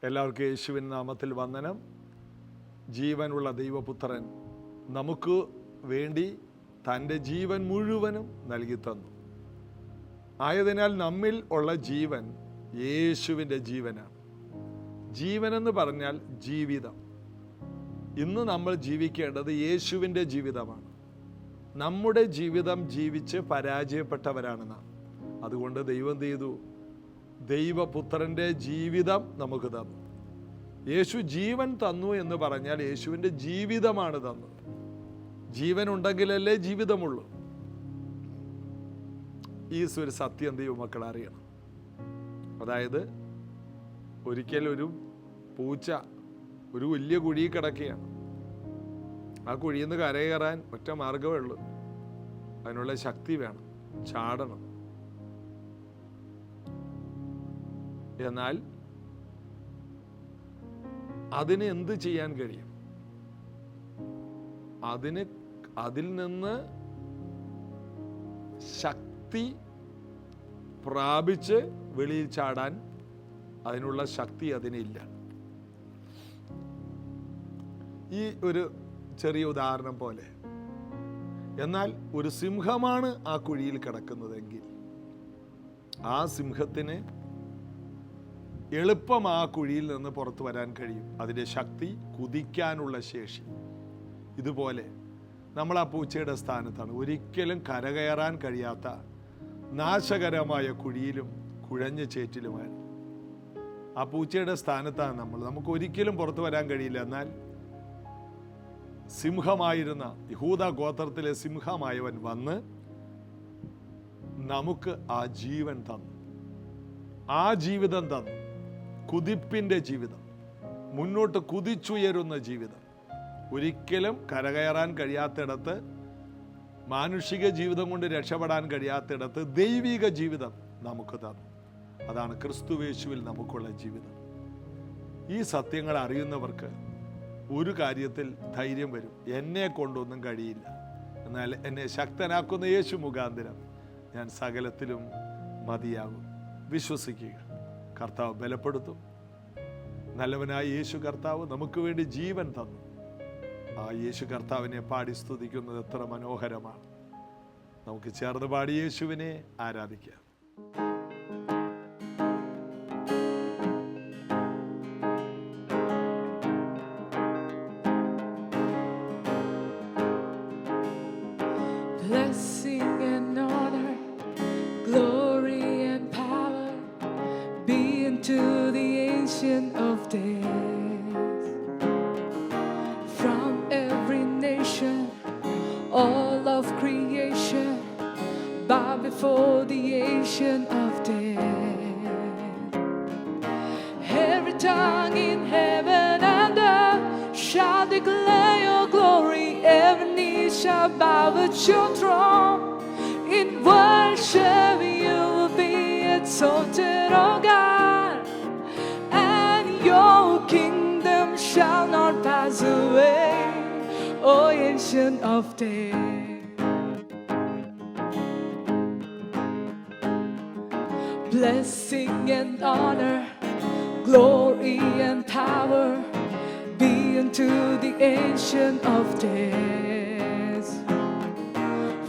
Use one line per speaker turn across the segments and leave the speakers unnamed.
എല്ലാവർക്കും യേശുവിൻ നാമത്തിൽ വന്ദനം. ജീവനുള്ള ദൈവപുത്രൻ നമുക്ക് വേണ്ടി തൻ്റെ ജീവൻ മുഴുവനും നൽകി തന്നു. ആയതിനാൽ നമ്മിൽ ഉള്ള ജീവൻ യേശുവിൻ്റെ ജീവനാണ്. ജീവനെന്ന് പറഞ്ഞാൽ ജീവിതം. ഇന്ന് നമ്മൾ ജീവിക്കേണ്ടത് യേശുവിൻ്റെ ജീവിതമാണ്. നമ്മുടെ ജീവിതം ജീവിച്ച് പരാജയപ്പെട്ടവരാണ് നാം. അതുകൊണ്ട് ദൈവം ചെയ്തു, ദൈവപുത്രൻ്റെ ജീവിതം നമുക്ക് തന്നു. യേശു ജീവൻ തന്നു എന്ന് പറഞ്ഞാൽ യേശുവിൻ്റെ ജീവിതമാണ് തന്നത്. ജീവൻ ഉണ്ടെങ്കിലല്ലേ ജീവിതമുള്ളൂ. ഈ ഒരു സത്യം ദൈവമക്കൾ അറിയണം. അതായത് ഒരിക്കൽ ഒരു പൂച്ച ഒരു വലിയ കുഴി കിടക്കുകയാണ്. ആ കുഴിയിൽ നിന്ന് കരകയറാൻ ഒറ്റ മാർഗമേ ഉള്ളൂ, അതിനുള്ള ശക്തി വേണം, ചാടണം. എന്നാൽ അതിന് എന്ത് ചെയ്യാൻ കഴിയും? അതിൽ നിന്ന് ശക്തി പ്രാപിച്ച് വെളിയിൽ ചാടാൻ അതിനുള്ള ശക്തി അതിനില്ല. ഈ ഒരു ചെറിയ ഉദാഹരണം പോലെ. എന്നാൽ ഒരു സിംഹമാണ് ആ കുഴിയിൽ കിടക്കുന്നതെങ്കിൽ ആ സിംഹത്തിന് എളുപ്പം ആ കുഴിയിൽ നിന്ന് പുറത്തു വരാൻ കഴിയും. അതിൻ്റെ ശക്തി, കുതിക്കാനുള്ള ശേഷി. ഇതുപോലെ നമ്മൾ ആ പൂച്ചയുടെ സ്ഥാനത്താണ്. ഒരിക്കലും കരകയറാൻ കഴിയാത്ത നാശകരമായ കുഴിയിലും കുഴഞ്ഞ ചേറ്റിലുമാണ്. ആ പൂച്ചയുടെ സ്ഥാനത്താണ് നമ്മൾ. നമുക്ക് ഒരിക്കലും പുറത്തു വരാൻ കഴിയില്ല. എന്നാൽ സിംഹമായിരുന്ന യഹൂദ ഗോത്രത്തിലെ സിംഹമായവൻ വന്ന് നമുക്ക് ആ ജീവൻ തന്നു, ആ ജീവിതം തന്നു. കുതിപ്പിൻ്റെ ജീവിതം, മുന്നോട്ട് കുതിച്ചുയരുന്ന ജീവിതം. ഒരിക്കലും കരകയറാൻ കഴിയാത്തിടത്ത്, മാനുഷിക ജീവിതം കൊണ്ട് രക്ഷപ്പെടാൻ കഴിയാത്തിടത്ത് ദൈവിക ജീവിതം നമുക്ക് തന്നു. അതാണ് ക്രിസ്തുയേശുവിൽ നമുക്കുള്ള ജീവിതം. ഈ സത്യങ്ങൾ അറിയുന്നവർക്ക് ഒരു കാര്യത്തിൽ ധൈര്യം വരും. എന്നെ കൊണ്ടൊന്നും കഴിയില്ല, എന്നാൽ എന്നെ ശക്തനാക്കുന്ന യേശു മുഖാന്തരം ഞാൻ സകലത്തിലും മതിയാകും. വിശ്വസിക്കുക. കർത്താവ് ബലപ്പെടുത്തും. നല്ലവനായ യേശു കർത്താവ് നമുക്ക് വേണ്ടി ജീവൻ തന്നു. ആ യേശു കർത്താവിനെ പാടി സ്തുതിക്കുന്നത് എത്ര മനോഹരമാണ്. നമുക്ക് ചേർന്ന് പാടി യേശുവിനെ ആരാധിക്കാം.
Blessing and honor, glory and power be unto the Ancient of Days. From every nation, all of creation, bow before the Ancient of Days. Every tongue in heaven and earth shall declare your glory. Every knee shall bow at your throne. In worship you will be exalted, O God, and your kingdom shall not pass away, O Ancient of Days. Blessing and honor, glory and power be unto the Ancient of Days.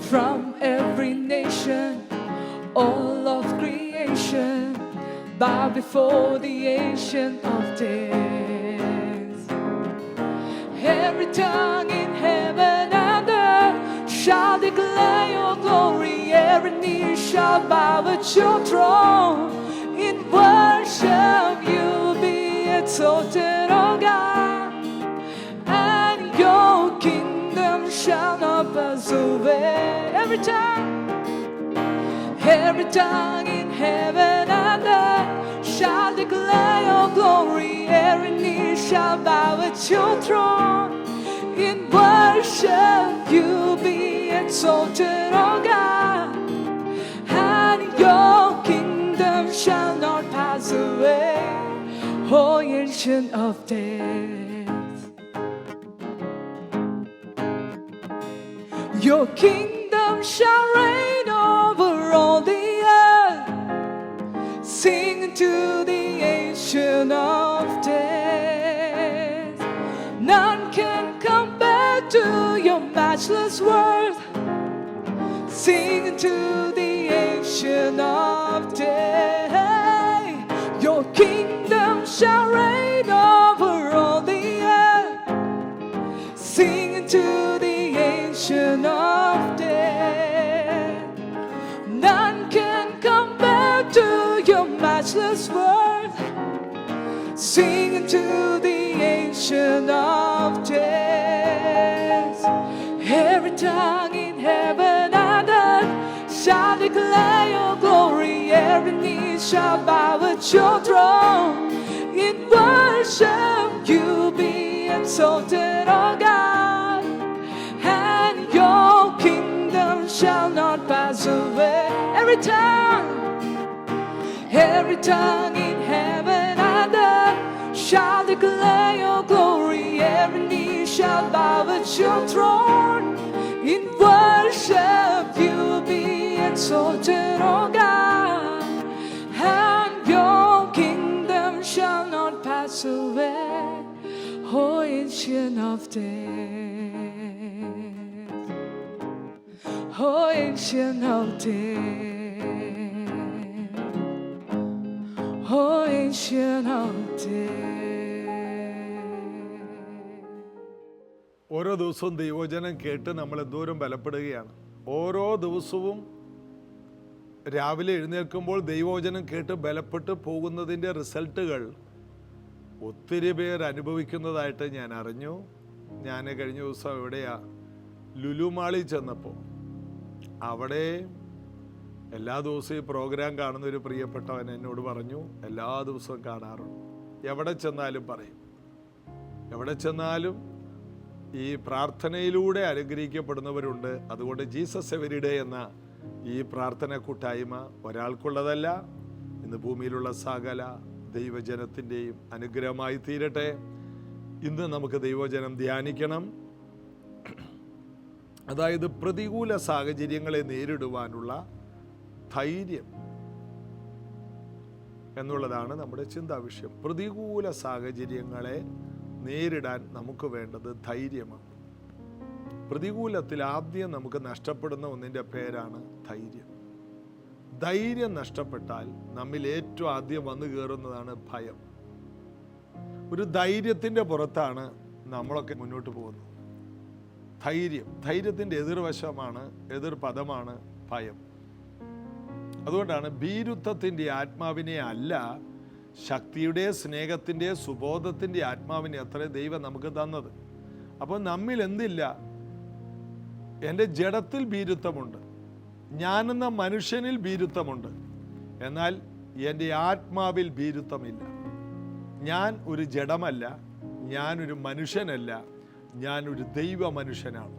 From every nation, all of creation, bow before the Ancient of Days. Every tongue in heaven and earth shall declare your glory. Every knee shall bow at your throne. In worship you will be exalted, O God, and your kingdom shall not pass away. Every tongue in heaven and earth shall declare your glory. Every knee shall bow at your throne. In worship you will be exalted, O God, and your kingdom shall not pass away, O Ancient of Days. Your kingdom shall reign over all the earth. Sing to the Ancient of Days. matchless worth. Singing to the Ancient of Day. Your kingdom shall reign over all the earth. Singing to the Ancient of Day. None can compare to your matchless worth. Singing to the Ancient of Days. Every tongue in heaven and earth shall declare your glory. Every knee shall bow at your throne. In worship you be exalted, O God, and your kingdom shall not pass away. Every tongue in heaven and earth shall declare your glory. Every knee shall bow at your throne. In worship you be exalted, O God, and your kingdom shall not pass away. O Ancient of Days, O Ancient of Days, O Ancient of Days.
ഓരോ ദിവസവും ദൈവവചനം കേട്ട് നമ്മൾ എന്തോരം ബലപ്പെടുകയാണ്. ഓരോ ദിവസവും രാവിലെ എഴുന്നേൽക്കുമ്പോൾ ദൈവവചനം കേട്ട് ബലപ്പെട്ട് പോകുന്നതിൻ്റെ റിസൾട്ടുകൾ ഒത്തിരി പേർ അനുഭവിക്കുന്നതായിട്ട് ഞാൻ അറിഞ്ഞു. ഞാൻ കഴിഞ്ഞ ദിവസം എവിടെയാ ലുലു മാളിൽ ചെന്നപ്പോൾ അവിടെ എല്ലാ ദിവസവും ഈ പ്രോഗ്രാം കാണുന്ന ഒരു പ്രിയപ്പെട്ടവൻ എന്നോട് പറഞ്ഞു, എല്ലാ ദിവസവും കാണാറുണ്ട്. എവിടെ ചെന്നാലും പറയും, എവിടെ ചെന്നാലും ഈ പ്രാർത്ഥനയിലൂടെ അനുഗ്രഹിക്കപ്പെടുന്നവരുണ്ട്. അതുകൊണ്ട് ജീസസ് എവരിഡേ എന്ന ഈ പ്രാർത്ഥന കൂട്ടായ്മ ഒരാൾക്കുള്ളതല്ല, ഇന്ന് ഭൂമിയിലുള്ള സകല ദൈവജനത്തിൻ്റെയും അനുഗ്രഹമായി തീരട്ടെ. ഇന്ന് നമുക്ക് ദൈവജനം ധ്യാനിക്കണം. അതായത് പ്രതികൂല സാഹചര്യങ്ങളെ നേരിടുവാനുള്ള ധൈര്യം എന്നുള്ളതാണ് നമ്മുടെ ചിന്താ വിഷയം. പ്രതികൂല സാഹചര്യങ്ങളെ നേരിടാൻ നമുക്ക് വേണ്ടത് ധൈര്യമാണ്. പ്രതികൂലത്തിൽ ആദ്യം നമുക്ക് നഷ്ടപ്പെടുന്ന ഒന്നിൻ്റെ പേരാണ് ധൈര്യം. ധൈര്യം നഷ്ടപ്പെട്ടാൽ നമ്മിൽ ഏറ്റവും ആദ്യം വന്നു കയറുന്നതാണ് ഭയം. ഒരു ധൈര്യത്തിൻ്റെ പുറത്താണ് നമ്മളൊക്കെ മുന്നോട്ട് പോകുന്നത്. ധൈര്യത്തിൻ്റെ എതിർവശമാണ്, എതിർ പദമാണ് ഭയം. അതുകൊണ്ടാണ് ഭീരുത്വത്തിൻ്റെ ആത്മാവിനെ അല്ല, ശക്തിയുടെ, സ്നേഹത്തിൻ്റെ, സുബോധത്തിൻ്റെ ആത്മാവിനെ അത്ര ദൈവം നമുക്ക് തന്നത്. അപ്പോൾ നമ്മിൽ എന്തില്ല? എൻ്റെ ജഡത്തിൽ ഭീരുത്വമുണ്ട്, ഞാനെന്ന മനുഷ്യനിൽ ഭീരുത്വമുണ്ട്, എന്നാൽ എൻ്റെ ആത്മാവിൽ ഭീരുത്വമില്ല. ഞാൻ ഒരു ജഡമല്ല, ഞാനൊരു മനുഷ്യനല്ല, ഞാനൊരു ദൈവ മനുഷ്യനാണ്,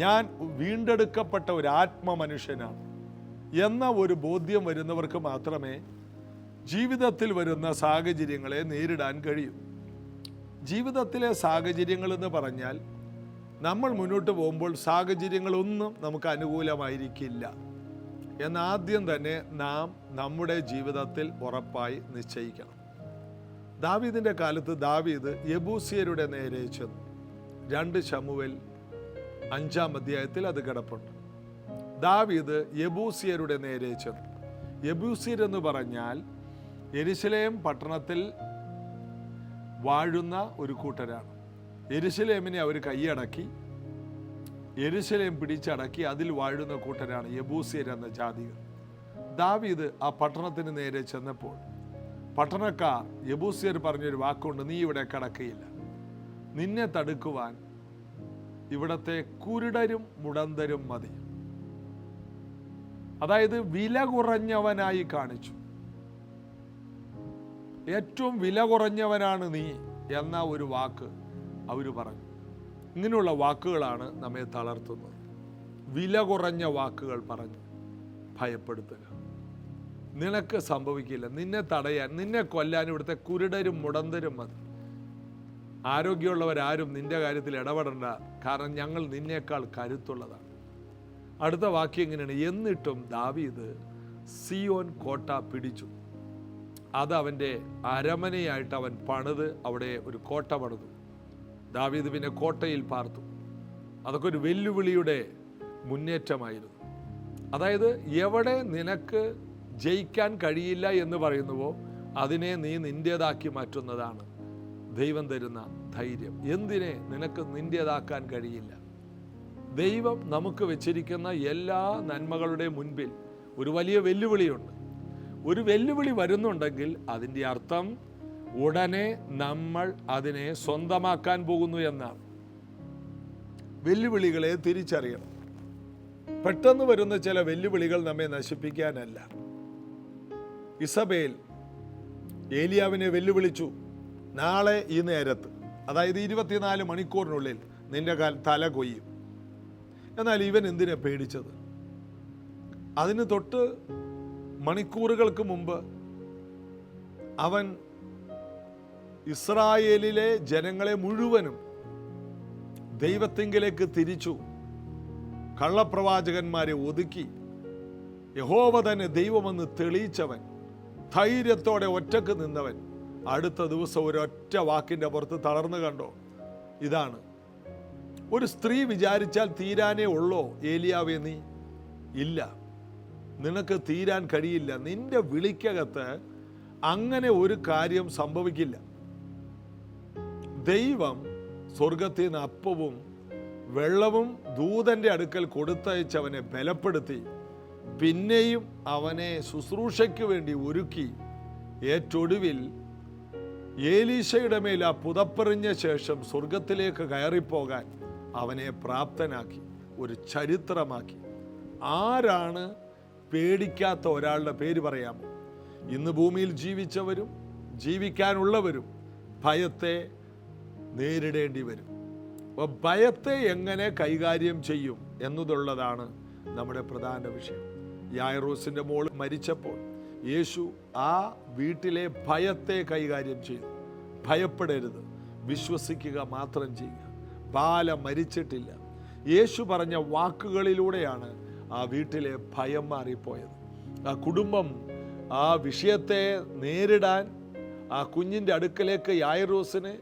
ഞാൻ വീണ്ടെടുക്കപ്പെട്ട ഒരു ആത്മ മനുഷ്യനാണ് എന്ന ഒരു ബോധ്യം വരുന്നവർക്ക് മാത്രമേ ജീവിതത്തിൽ വരുന്ന സാഹചര്യങ്ങളെ നേരിടാൻ കഴിയും. ജീവിതത്തിലെ സാഹചര്യങ്ങളെന്ന് പറഞ്ഞാൽ നമ്മൾ മുന്നോട്ട് പോകുമ്പോൾ സാഹചര്യങ്ങളൊന്നും നമുക്ക് അനുകൂലമായിരിക്കില്ല എന്നാദ്യം തന്നെ നാം നമ്മുടെ ജീവിതത്തിൽ ഉറപ്പായി നിശ്ചയിക്കണം. ദാവീദിൻ്റെ കാലത്ത് ദാവീദ് യെബൂസ്യരുടെ നേരെ ചെന്നു. 2 ശമൂവേൽ 5-ാം അധ്യായത്തിൽ അത് കിടപ്പുണ്ട്. ദാവീദ് യെബൂസ്യരുടെ നേരെ ചെന്നു. യെബൂസ്യരെന്ന് പറഞ്ഞാൽ യെരുശലേം പട്ടണത്തിൽ വാഴുന്ന ഒരു കൂട്ടരാണ്. യെരുശലേമിനെ അവർ കൈയടക്കി, യെരുശലേം പിടിച്ചടക്കി അതിൽ വാഴുന്ന കൂട്ടരാണ് യെബൂസ്യർ എന്ന ജാതികൾ. ദാവീദ് ആ പട്ടണത്തിന് നേരെ ചെന്നപ്പോൾ പട്ടണക്കാർ യെബൂസ്യർ പറഞ്ഞൊരു വാക്കുണ്ട്, നീ ഇവിടെ കടക്കുകയില്ല, നിന്നെ തടുക്കുവാൻ ഇവിടത്തെ കുരുടരും മുടന്തരും മതി. അതായത് വില കുറഞ്ഞവനായി കാണിച്ചു. ഏറ്റവും വില കുറഞ്ഞവനാണ് നീ എന്ന ഒരു വാക്ക് അവർ പറഞ്ഞു. ഇങ്ങനെയുള്ള വാക്കുകളാണ് നമ്മെ തളർത്തുന്നത്. വില കുറഞ്ഞ വാക്കുകൾ പറഞ്ഞു ഭയപ്പെടുത്തുക. നിനക്ക് സംഭവിക്കില്ല, നിന്നെ തടയാൻ, നിന്നെ കൊല്ലാൻ ഇവിടുത്തെ കുരുടരും മുടന്തരും മതി. ആരോഗ്യമുള്ളവരാരും നിന്റെ കാര്യത്തിൽ ഇടപെടണ്ട, കാരണം ഞങ്ങൾ നിന്നേക്കാൾ കരുത്തുള്ളതാണ്. അടുത്ത വാക്യം ഇങ്ങനെയാണ്, എന്നിട്ടും ദാവീദ് സിയോൻ കോട്ട പിടിച്ചു. അത് അവൻ്റെ അരമനയായിട്ട് അവൻ പണിത് അവിടെ ഒരു കോട്ട പണിതു. ദാവീദ് പിന്നെ കോട്ടയിൽ പാർത്തു. അതൊക്കെ ഒരു വെല്ലുവിളിയുടെ മുന്നേറ്റമായിരുന്നു. അതായത് എവിടെ നിനക്ക് ജയിക്കാൻ കഴിയില്ല എന്ന് പറയുന്നുവോ അതിനെ നീ നിൻ്റേതാക്കി മാറ്റുന്നതാണ് ദൈവം തരുന്ന ധൈര്യം. എന്തിനെ നിനക്ക് നിൻ്റേതാക്കാൻ കഴിയില്ല? ദൈവം നമുക്ക് വെച്ചിരിക്കുന്ന എല്ലാ നന്മകളുടെ മുൻപിൽ ഒരു വലിയ വെല്ലുവിളിയുണ്ട്. ഒരു വെല്ലുവിളി വരുന്നുണ്ടെങ്കിൽ അതിൻ്റെ അർത്ഥം ഉടനെ നമ്മൾ അതിനെ സ്വന്തമാക്കാൻ പോകുന്നു എന്നാണ്. വെല്ലുവിളികളെ തിരിച്ചറിയണം. പെട്ടെന്ന് വരുന്ന ചില വെല്ലുവിളികൾ നമ്മെ നശിപ്പിക്കാനല്ല. ഇസബേൽ ഏലിയാവിനെ വെല്ലുവിളിച്ചു, നാളെ ഈ നേരത്ത്, അതായത് 24 മണിക്കൂറിനുള്ളിൽ നിന്റെ തല കൊയ്യും. എന്നാൽ ഇവൻ എന്തിനാ പേടിച്ചത്? അതിന് തൊട്ട് മണിക്കൂറുകൾക്ക് മുമ്പ് അവൻ ഇസ്രായേലിലെ ജനങ്ങളെ മുഴുവനും ദൈവത്തിങ്കിലേക്ക് തിരിച്ചു. കള്ളപ്രവാചകന്മാരെ ഒതുക്കി. യഹോവ തന്നെ ദൈവമെന്ന് തെളിയിച്ചവൻ, ധൈര്യത്തോടെ ഒറ്റക്ക് നിന്നവൻ, അടുത്ത ദിവസം ഒരൊറ്റ വാക്കിൻ്റെ പുറത്ത് തളർന്നു കണ്ടോ? ഇതാണ്. ഒരു സ്ത്രീ വിചാരിച്ചാൽ തീരാനേ ഉള്ളോ ഏലിയാവേ നീ? ഇല്ല, നിനക്ക് തീരാൻ കഴിയില്ല. നിന്റെ വിളിക്കകത്ത് അങ്ങനെ ഒരു കാര്യം സംഭവിക്കില്ല. ദൈവം സ്വർഗത്തിൽ നിന്ന് അപ്പവും വെള്ളവും ദൂതന്റെ അടുക്കൽ കൊടുത്തയച്ചവനെ ബലപ്പെടുത്തി പിന്നെയും അവനെ ശുശ്രൂഷയ്ക്ക് വേണ്ടി ഒരുക്കി ഏറ്റൊടുവിൽ ഏലീശയുടെ മേൽ ആ പുതപ്പെറിഞ്ഞ ശേഷം സ്വർഗത്തിലേക്ക് കയറിപ്പോകാൻ അവനെ പ്രാപ്തനാക്കി, ഒരു ചരിത്രമാക്കി. ആരാണ് പേടിക്കാത്ത ഒരാളുടെ പേര് പറയാമോ? ഇന്ന് ഭൂമിയിൽ ജീവിച്ചവരും ജീവിക്കാനുള്ളവരും ഭയത്തെ നേരിടേണ്ടി വരും. അപ്പോൾ ഭയത്തെ എങ്ങനെ കൈകാര്യം ചെയ്യും എന്നതുള്ളതാണ് നമ്മുടെ പ്രധാന വിഷയം. യായിറോസിന്റെ മോൾ മരിച്ചപ്പോൾ യേശു ആ വീട്ടിലെ ഭയത്തെ കൈകാര്യം ചെയ്തു. ഭയപ്പെടരുത്, വിശ്വസിക്കുക മാത്രം ചെയ്യുക. ബാല മരിച്ചിട്ടില്ല. യേശു പറഞ്ഞ വാക്കുകളിലൂടെയാണ് ആ വീട്ടിലെ ഭയം മാറിപ്പോയത്. ആ കുടുംബം ആ വിഷയത്തെ നേരിടാൻ, ആ കുഞ്ഞിൻ്റെ അടുക്കലേക്ക് യായിറോസിന്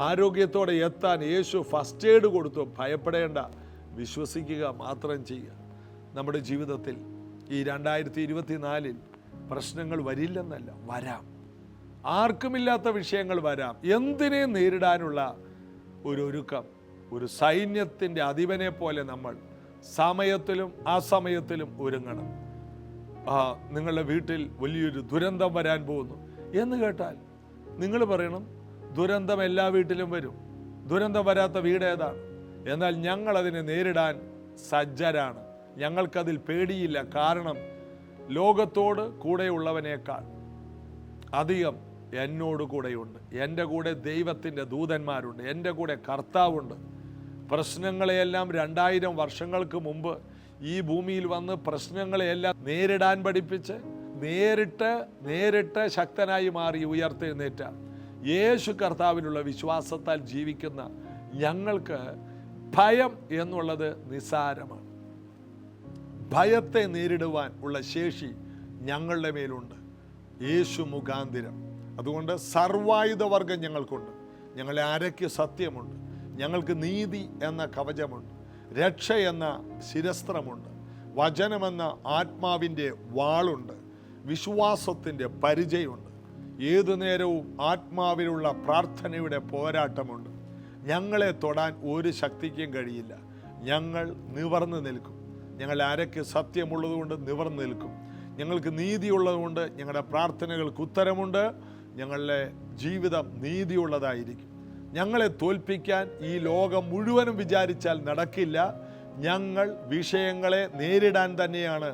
ആരോഗ്യത്തോടെ എത്താൻ യേശു ഫസ്റ്റ് എയ്ഡ് കൊടുത്തു. ഭയപ്പെടേണ്ട, വിശ്വസിക്കുക മാത്രം ചെയ്യുക. നമ്മുടെ ജീവിതത്തിൽ ഈ 2024 പ്രശ്നങ്ങൾ വരില്ലെന്നല്ല, വരാം. ആർക്കുമില്ലാത്ത വിഷയങ്ങൾ വരാം. എന്തിനെ നേരിടാനുള്ള ഒരു ഒരുക്കം, ഒരു സൈന്യത്തിൻ്റെ അധിപനെ പോലെ നമ്മൾ സമയത്തിലും അസമയത്തിലും ഒരുങ്ങണം. നിങ്ങളുടെ വീട്ടിൽ വലിയൊരു ദുരന്തം വരാൻ പോകുന്നു എന്ന് കേട്ടാൽ നിങ്ങൾ പറയണം, ദുരന്തം എല്ലാ വീട്ടിലും വരും. ദുരന്തം വരാത്ത വീട് ഏതാണ്? എന്നാൽ ഞങ്ങൾ അതിനെ നേരിടാൻ സജ്ജരാണ്. ഞങ്ങൾക്കതിൽ പേടിയില്ല. കാരണം ലോകത്തോട് കൂടെയുള്ളവനേക്കാൾ അധികം എന്നോട് കൂടെയുണ്ട്. എൻ്റെ കൂടെ ദൈവത്തിൻ്റെ ദൂതന്മാരുണ്ട്. എൻ്റെ കൂടെ കർത്താവുണ്ട്. പ്രശ്നങ്ങളെയെല്ലാം 2000 വർഷങ്ങൾക്ക് മുമ്പ് ഈ ഭൂമിയിൽ വന്ന് പ്രശ്നങ്ങളെയെല്ലാം നേരിടാൻ പഠിപ്പിച്ച് നേരിട്ട് ശക്തനായി മാറി ഉയർത്തെഴുന്നേറ്റ യേശു കർത്താവിനുള്ള വിശ്വാസത്താൽ ജീവിക്കുന്ന ഞങ്ങൾക്ക് ഭയം എന്നുള്ളത് നിസ്സാരമാണ്. ഭയത്തെ നേരിടുവാൻ ഉള്ള ശേഷി ഞങ്ങളുടെ മേലുണ്ട് യേശു മുഖാന്തിരം. അതുകൊണ്ട് സർവായുധവർഗം ഞങ്ങൾക്കുണ്ട്. ഞങ്ങളെ അരയ്ക്ക് സത്യമുണ്ട്. ഞങ്ങൾക്ക് നീതി എന്ന കവചമുണ്ട്. രക്ഷ എന്ന ശിരസ്ത്രമുണ്ട്. വചനമെന്ന ആത്മാവിൻ്റെ വാളുണ്ട്. വിശ്വാസത്തിൻ്റെ പരിചയമുണ്ട്. ഏതു നേരവും ആത്മാവിലുള്ള പ്രാർത്ഥനയുടെ പോരാട്ടമുണ്ട്. ഞങ്ങളെ തൊടാൻ ഒരു ശക്തിക്കും കഴിയില്ല. ഞങ്ങൾ നിവർന്നു നിൽക്കും. ഞങ്ങൾ അരയ്ക്ക് സത്യമുള്ളതുകൊണ്ട് നിവർന്നു നിൽക്കും. ഞങ്ങൾക്ക് നീതിയുള്ളതുകൊണ്ട് ഞങ്ങളുടെ പ്രാർത്ഥനകൾക്ക് ഉത്തരമുണ്ട്. ഞങ്ങളുടെ ജീവിതം നീതിയുള്ളതായിരിക്കും. ഞങ്ങളെ തോൽപ്പിക്കാൻ ഈ ലോകം മുഴുവനും വിചാരിച്ചാൽ നടക്കില്ല. ഞങ്ങൾ വിഷയങ്ങളെ നേരിടാൻ തന്നെയാണ്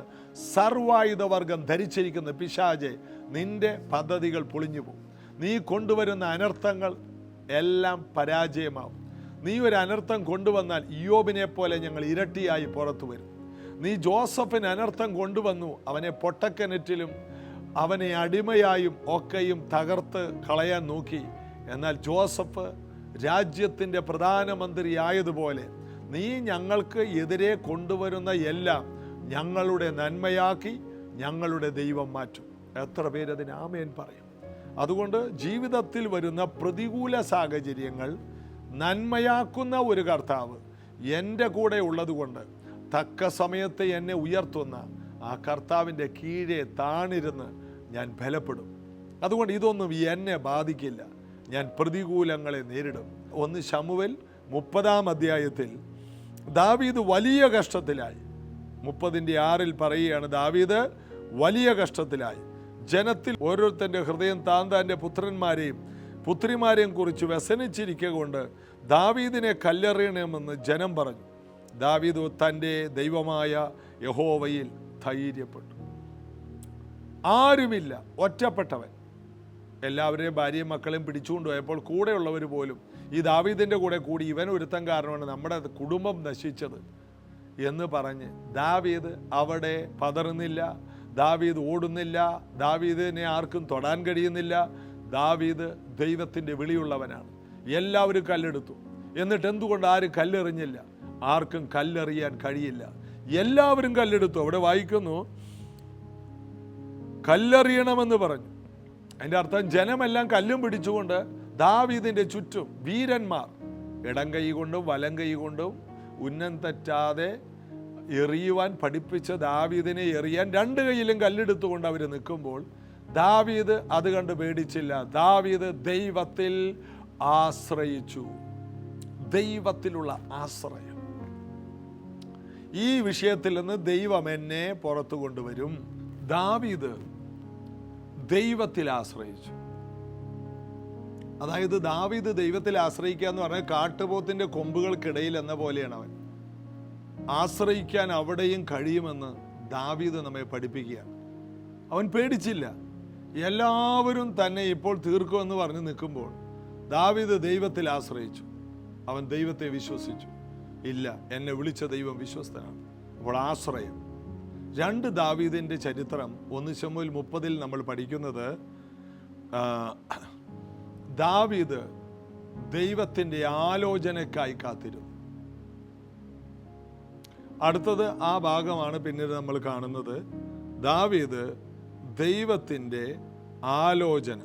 സർവായുധവർഗം ധരിച്ചിരിക്കുന്ന. പിശാചേ, നിന്റെ പദ്ധതികൾ പൊളിഞ്ഞു പോകും. നീ കൊണ്ടുവരുന്ന അനർത്ഥങ്ങൾ എല്ലാം പരാജയമാവും. നീ ഒരു അനർത്ഥം കൊണ്ടുവന്നാൽ ഇയ്യോബിനെ പോലെ ഞങ്ങൾ ഇരട്ടിയായി പുറത്തു വരും. നീ ജോസഫിന് അനർത്ഥം കൊണ്ടുവന്നു. അവനെ പൊട്ടക്കിണറ്റിലും അവനെ അടിമയായും ഒക്കെയും തകർത്ത് കളയാൻ നോക്കി. എന്നാൽ ജോസഫ് രാജ്യത്തിൻ്റെ പ്രധാനമന്ത്രിയായതുപോലെ നീ ഞങ്ങൾക്ക് എതിരെ കൊണ്ടുവരുന്ന എല്ലാം ഞങ്ങളുടെ നന്മയാക്കി ഞങ്ങളുടെ ദൈവം മാറ്റും. എത്ര പേരതിന് ആമേൻ പറയും? അതുകൊണ്ട് ജീവിതത്തിൽ വരുന്ന പ്രതികൂല സാഹചര്യങ്ങൾ നന്മയാക്കുന്ന ഒരു കർത്താവ് എൻ്റെ കൂടെ ഉള്ളതുകൊണ്ട് തക്ക സമയത്ത് എന്നെ ഉയർത്തുന്ന ആ കർത്താവിൻ്റെ കീഴെ താണിരുന്ന് ഞാൻ ബലപ്പെടും. അതുകൊണ്ട് ഇതൊന്നും എന്നെ ബാധിക്കില്ല. ഞാൻ പ്രതികൂലങ്ങളെ നേരിടും. 1 ശമൂവേൽ 30-ാം അധ്യായത്തിൽ ദാവീദ് വലിയ കഷ്ടത്തിലായി. 30:6 പറയുകയാണ്, ദാവീദ് വലിയ കഷ്ടത്തിലായി. ജനത്തിൽ ഓരോരുത്തൻ്റെ ഹൃദയം താൻ്റെ പുത്രന്മാരെയും പുത്രിമാരെയും കുറിച്ച് വ്യസനിച്ചിരിക്കുക കൊണ്ട് ദാവീദിനെ കല്ലെറിയണമെന്ന് ജനം പറഞ്ഞു. ദാവീദ് തൻ്റെ ദൈവമായ യഹോവയിൽ ധൈര്യപ്പെട്ടു. ആരുമില്ല, ഒറ്റപ്പെട്ടവൻ. എല്ലാവരെയും ഭാര്യയും മക്കളെയും പിടിച്ചുകൊണ്ട് പോയപ്പോൾ കൂടെയുള്ളവർ പോലും ഈ ദാവീദിൻ്റെ കൂടെ കൂടി ഇവൻ ഒരുത്തൻ കാരണമാണ് നമ്മുടെ കുടുംബം നശിച്ചത് എന്ന് പറഞ്ഞ് ദാവീദ് അവിടെ പതറുന്നില്ല, ദാവീദ് ഓടുന്നില്ല, ദാവീദിനെ ആർക്കും തൊടാൻ കഴിയുന്നില്ല. ദാവീദ് ദൈവത്തിൻ്റെ വിളിയുള്ളവനാണ്. എല്ലാവരും കല്ലെടുത്തു. എന്നിട്ട് എന്തുകൊണ്ട് ആരും കല്ലെറിഞ്ഞില്ല? ആർക്കും കല്ലെറിയാൻ കഴിയില്ല. എല്ലാവരും കല്ലെടുത്തു. അവിടെ വായിക്കുന്നു, കല്ലെറിയണമെന്ന് പറഞ്ഞു. അതിൻ്റെ അർത്ഥം ജനമെല്ലാം കല്ലും പിടിച്ചുകൊണ്ട് ദാവീദിൻ്റെ ചുറ്റും വീരന്മാർ ഇടം കൈ കൊണ്ടും വലം കൈ കൊണ്ടും ഉന്നം തെറ്റാതെ എറിയുവാൻ പഠിപ്പിച്ച ദാവീദിനെ എറിയാൻ 2 കൈയിലും കല്ലെടുത്തുകൊണ്ട് അവർ നിൽക്കുമ്പോൾ ദാവീദ് അത് കണ്ട് പേടിച്ചില്ല. ദാവീദ് ദൈവത്തിൽ ആശ്രയിച്ചു. ദൈവത്തിലുള്ള ആശ്രയം. ഈ വിഷയത്തിൽ നിന്ന് ദൈവം എന്നെ പുറത്തു കൊണ്ടുവരും. ദാവീദ് ദൈവത്തിൽ ആശ്രയിച്ചു. അതായത് ദാവീദ് ദൈവത്തിൽ ആശ്രയിക്കുക എന്ന് പറഞ്ഞാൽ കാട്ടുപോത്തിൻ്റെ കൊമ്പുകൾക്കിടയിൽ എന്ന പോലെയാണ് അവൻ. ആശ്രയിക്കാൻ അവിടെയും കഴിയുമെന്ന് ദാവീദ് നമ്മെ പഠിപ്പിക്കുകയാണ്. അവൻ പേടിച്ചില്ല. എല്ലാവരും തന്നെ ഇപ്പോൾ തീർക്കുമെന്ന് പറഞ്ഞ് നിൽക്കുമ്പോൾ ദാവീദ് ദൈവത്തിൽ ആശ്രയിച്ചു. അവൻ ദൈവത്തെ വിശ്വസിച്ചു. ഇല്ല, എന്നെ വിളിച്ച ദൈവം വിശ്വസ്തനാണ്. അപ്പോൾ ആശ്രയം. 2 ദാവീദിൻ്റെ ചരിത്രം 1 ശമൂവേൽ 30 നമ്മൾ പഠിക്കുന്നത്, ദാവീദ് ദൈവത്തിൻ്റെ ആലോചനയ്ക്കായി കാത്തിരുന്നു. അടുത്തത് ആ ഭാഗമാണ് പിന്നീട് നമ്മൾ കാണുന്നത്. ദാവീദ് ദൈവത്തിൻ്റെ ആലോചന.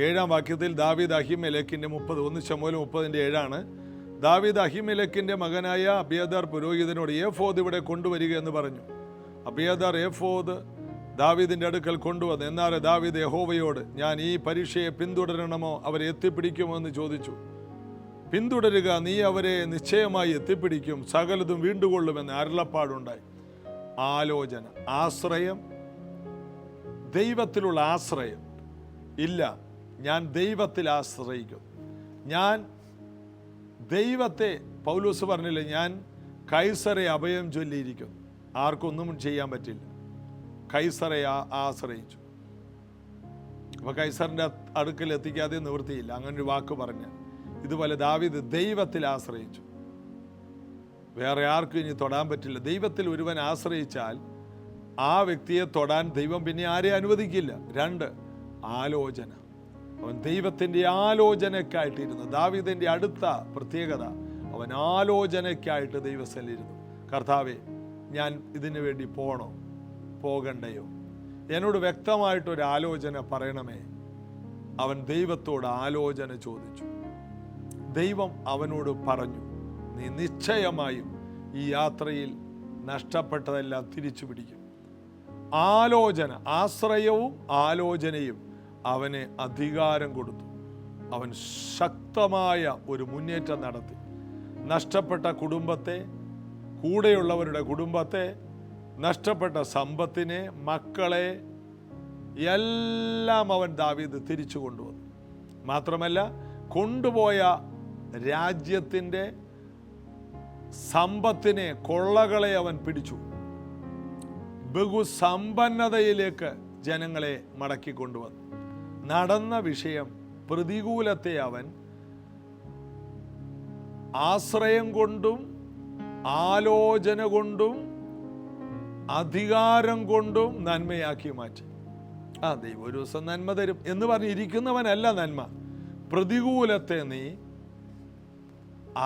7-ാം വാക്യത്തിൽ ദാവീദ് അഹിമെലെക്കിൻ്റെ 1 ശമൂവേൽ 30:7 ദാവീദ് അഹിമെലെക്കിൻ്റെ മകനായ അബിയാഥാർ പുരോഹിതനോട് ഏഫോദ് ഇവിടെ കൊണ്ടുവരിക എന്ന് പറഞ്ഞു. അബിയാഥാർ ഏഫോദ് ദാവീദിൻ്റെ അടുക്കൽ കൊണ്ടുവന്നു. എന്നാൽ ദാവീദ് യഹോവയോട്, ഞാൻ ഈ പരീക്ഷയെ പിന്തുടരണമോ അവരെ എത്തിപ്പിടിക്കുമോ എന്ന് ചോദിച്ചു. പിന്തുടരുക, നീ അവരെ നിശ്ചയമായി എത്തിപ്പിടിക്കും, സകലതും വീണ്ടുകൊള്ളുമെന്ന് അരുളപ്പാടുണ്ടായി. ആലോചന, ആശ്രയം, ദൈവത്തിലുള്ള ആശ്രയം. ഇല്ല, ഞാൻ ദൈവത്തിൽ ആശ്രയിക്കും. ഞാൻ ദൈവത്തെ, പൗലോസ് പറഞ്ഞില്ലേ, ഞാൻ കൈസറെ അഭയം ചൊല്ലിയിരിക്കുന്നു. ആർക്കൊന്നും ചെയ്യാൻ പറ്റില്ല. കൈസറെ ആശ്രയിച്ചു. അപ്പോൾ കൈസറിൻ്റെ അടുക്കൽ എത്തിക്കാതെ നിവൃത്തിയില്ല. അങ്ങനൊരു വാക്ക് പറഞ്ഞ ഇതുപോലെ ദാവീദ് ദൈവത്തിൽ ആശ്രയിച്ചു. വേറെ ആർക്കും ഇനി തൊടാൻ പറ്റില്ല. ദൈവത്തിൽ ഒരുവൻ ആശ്രയിച്ചാൽ ആ വ്യക്തിയെ തൊടാൻ ദൈവം പിന്നെ ആരെ അനുവദിക്കില്ല. 2 ആലോചന. അവൻ ദൈവത്തിൻ്റെ ആലോചനയ്ക്കായിട്ടിരുന്നു. ദാവീദിൻ്റെ അടുത്ത പ്രത്യേകത, അവൻ ആലോചനയ്ക്കായിട്ട് ദൈവസ്ഥലിരുന്നു. കർത്താവേ, ഞാൻ ഇതിനു വേണ്ടി പോകണോ പോകണ്ടയോ? എന്നോട് വ്യക്തമായിട്ടൊരു ആലോചന പറയണമേ. അവൻ ദൈവത്തോട് ആലോചന ചോദിച്ചു. ദൈവം അവനോട് പറഞ്ഞു, നീ നിശ്ചയമായും ഈ യാത്രയിൽ നഷ്ടപ്പെട്ടതെല്ലാം തിരിച്ചു പിടിക്കും. ആലോചന, ആശ്രയവും ആലോചനയും അവന് അധികാരം കൊടുത്തു. അവൻ ശക്തമായ ഒരു മുന്നേറ്റം നടത്തി. നഷ്ടപ്പെട്ട കുടുംബത്തെ, കൂടെയുള്ളവരുടെ കുടുംബത്തെ, നഷ്ടപ്പെട്ട സമ്പത്തിനെ, മക്കളെ എല്ലാം അവൻ ദാവീദ് തിരിച്ചു കൊണ്ടുവന്നു. മാത്രമല്ല, കൊണ്ടുപോയ രാജ്യത്തിൻ്റെ സമ്പത്തിനെ, കൊള്ളകളെ അവൻ പിടിച്ചു. ബഹുസമ്പന്നതയിലേക്ക് ജനങ്ങളെ മടക്കിക്കൊണ്ടുവന്നു. നടന്ന വിഷയം, പ്രതികൂലത്തെ അവൻ ആശ്രയം കൊണ്ടും ആലോചന കൊണ്ടും അധികാരം കൊണ്ടും നന്മയാക്കി മാറ്റി. ദൈവം ഒരു ദിവസം നന്മ തരും എന്ന് പറഞ്ഞിരിക്കുന്നവനല്ല നന്മ. പ്രതികൂലത്തെ നീ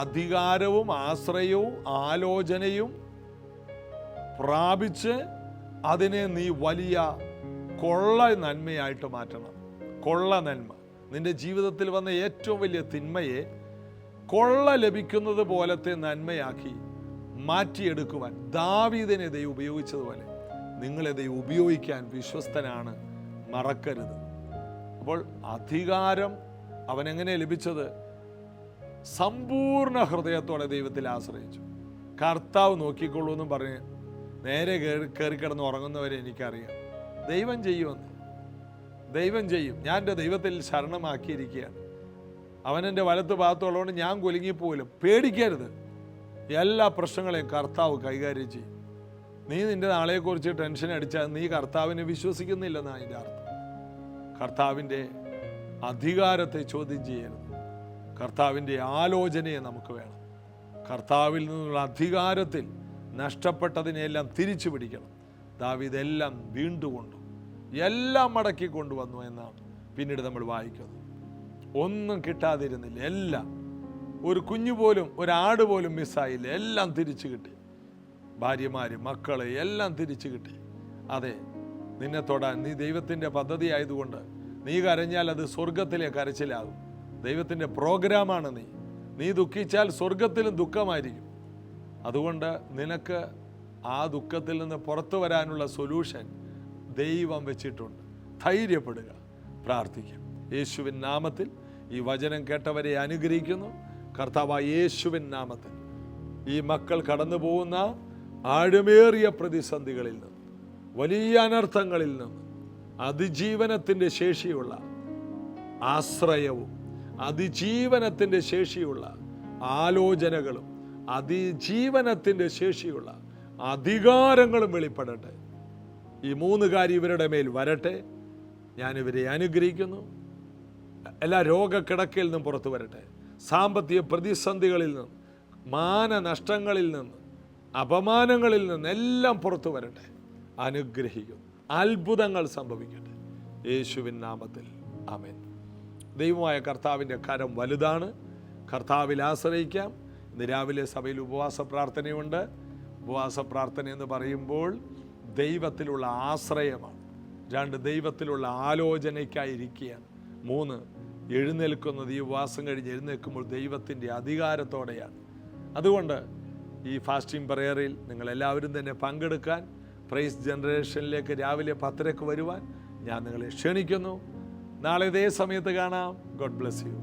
അധികാരവും ആശ്രയവും ആലോചനയും പ്രാപിച്ച് അതിനെ നീ വലിയ കൊള്ള നന്മയായിട്ട് മാറ്റണം. കൊള്ള നന്മ. നിന്റെ ജീവിതത്തിൽ വന്ന ഏറ്റവും വലിയ തിന്മയെ കൊള്ള ലഭിക്കുന്നത് പോലത്തെ നന്മയാക്കി മാറ്റിയെടുക്കുവാൻ ദാവീദിനെ ദൈവം ഉപയോഗിച്ചതുപോലെ നിങ്ങളെ ദൈവം ഉപയോഗിക്കാൻ വിശ്വസ്തനാണ്, മറക്കരുത്. അപ്പോൾ അധികാരം അവനെങ്ങനെ ലഭിച്ചത്? സമ്പൂർണ്ണ ഹൃദയത്തോടെ ദൈവത്തിൽ ആശ്രയിച്ചു. കർത്താവ് നോക്കിക്കൊള്ളൂ എന്നും പറഞ്ഞ് നേരെ കയറി കിടന്ന് ഉറങ്ങുന്നവരെ എനിക്കറിയാം. ദൈവം ചെയ്യുമെന്ന്, ദൈവം ചെയ്യും. ഞാൻ എൻ്റെ ദൈവത്തിൽ ശരണമാക്കിയിരിക്കുകയാണ്. അവനെൻ്റെ വലത്ത് ഭാഗത്തുള്ളതുകൊണ്ട് ഞാൻ കുലുങ്ങിപ്പോലും. പേടിക്കരുത്. എല്ലാ പ്രശ്നങ്ങളെയും കർത്താവ് കൈകാര്യം ചെയ്യും. നീ നിൻ്റെ നാളെക്കുറിച്ച് ടെൻഷൻ അടിച്ചാൽ നീ കർത്താവിനെ വിശ്വസിക്കുന്നില്ലെന്നാണ് അതിൻ്റെ അർത്ഥം. കർത്താവിൻ്റെ അധികാരത്തെ ചോദ്യം ചെയ്യരുത്. കർത്താവിൻ്റെ ആലോചനയെ നമുക്ക് വേണം. കർത്താവിൽ നിന്നുള്ള അധികാരത്തിൽ നഷ്ടപ്പെട്ടതിനെല്ലാം തിരിച്ചു പിടിക്കണം. ദാവീദ് എല്ലാം വീണ്ടുകൊണ്ടു, എല്ലാം മടക്കി കൊണ്ടുവന്നു എന്നാണ് പിന്നീട് നമ്മൾ വായിക്കുന്നത്. ഒന്നും കിട്ടാതിരുന്നില്ല. എല്ലാം, ഒരു കുഞ്ഞു പോലും, ഒരാട് പോലും മിസ്സായില്ല. എല്ലാം തിരിച്ചു കിട്ടി. ഭാര്യമാര്, മക്കളെ എല്ലാം തിരിച്ചു കിട്ടി. അതെ, നിന്നെ തൊടാൻ നീ ദൈവത്തിൻ്റെ പദ്ധതി ആയതുകൊണ്ട് നീ കരഞ്ഞാൽ അത് സ്വർഗത്തിലെ കരച്ചിലാകും. ദൈവത്തിൻ്റെ പ്രോഗ്രാമാണ് നീ ദുഃഖിച്ചാൽ സ്വർഗത്തിലും ദുഃഖമായിരിക്കും. അതുകൊണ്ട് നിനക്ക് ആ ദുഃഖത്തിൽ നിന്ന് പുറത്തു വരാനുള്ള സൊല്യൂഷൻ ദൈവം വെച്ചിട്ടുണ്ട്. ധൈര്യപ്പെടുക, പ്രാർത്ഥിക്കാം. യേശുവിൻ നാമത്തിൽ ഈ വചനം കേട്ടവരെ അനുഗ്രഹിക്കുന്നു. കർത്താവായ യേശുവിൻ നാമത്തിൽ ഈ മക്കൾ കടന്നു പോകുന്ന ആഴമേറിയ പ്രതിസന്ധികളിൽ നിന്ന്, വലിയ അനർത്ഥങ്ങളിൽ നിന്ന് അതിജീവനത്തിൻ്റെ ശേഷിയുള്ള ആശ്രയവും അതിജീവനത്തിൻ്റെ ശേഷിയുള്ള ആലോചനകളും അതിജീവനത്തിൻ്റെ ശേഷിയുള്ള അധികാരങ്ങളും വെളിപ്പെടട്ടെ. ഈ 3 കാര്യം ഇവരുടെ മേൽ വരട്ടെ. ഞാനിവരെ അനുഗ്രഹിക്കുന്നു. എല്ലാ രോഗക്കിടക്കയിൽ നിന്നും പുറത്തു വരട്ടെ. സാമ്പത്തിക പ്രതിസന്ധികളിൽ നിന്ന്, മാനനഷ്ടങ്ങളിൽ നിന്ന്, അപമാനങ്ങളിൽ നിന്ന് എല്ലാം പുറത്തു വരട്ടെ. അനുഗ്രഹിക്കുന്നു. അത്ഭുതങ്ങൾ സംഭവിക്കട്ടെ. യേശുവിൻ നാമത്തിൽ ആമേൻ. ദൈവമായ കർത്താവിൻ്റെ കരം വലുതാണ്. കർത്താവിൽ ആശ്രയിക്കാം. ഇന്ന് രാവിലെ സഭയിൽ ഉപവാസ പ്രാർത്ഥനയുണ്ട്. ഉപവാസ പ്രാർത്ഥന എന്ന് പറയുമ്പോൾ ദൈവത്തിലുള്ള ആശ്രയമാണ്. 2 ദൈവത്തിലുള്ള ആലോചനയ്ക്കായിരിക്കുകയാണ്. 3 എഴുന്നേൽക്കുന്നത്, ഈ ഉപവാസം കഴിഞ്ഞ് എഴുന്നേൽക്കുമ്പോൾ ദൈവത്തിൻ്റെ അധികാരത്തോടെയാണ്. അതുകൊണ്ട് ഈ ഫാസ്റ്റിംഗ് പ്രയറിൽ നിങ്ങളെല്ലാവരും തന്നെ പങ്കെടുക്കാൻ, പ്രൈസ് ജനറേഷനിലേക്ക് രാവിലെ 10:30 വരുവാൻ ഞാൻ നിങ്ങളെ ക്ഷണിക്കുന്നു. നാളെ ഇതേ സമയത്ത് കാണാം. God bless you.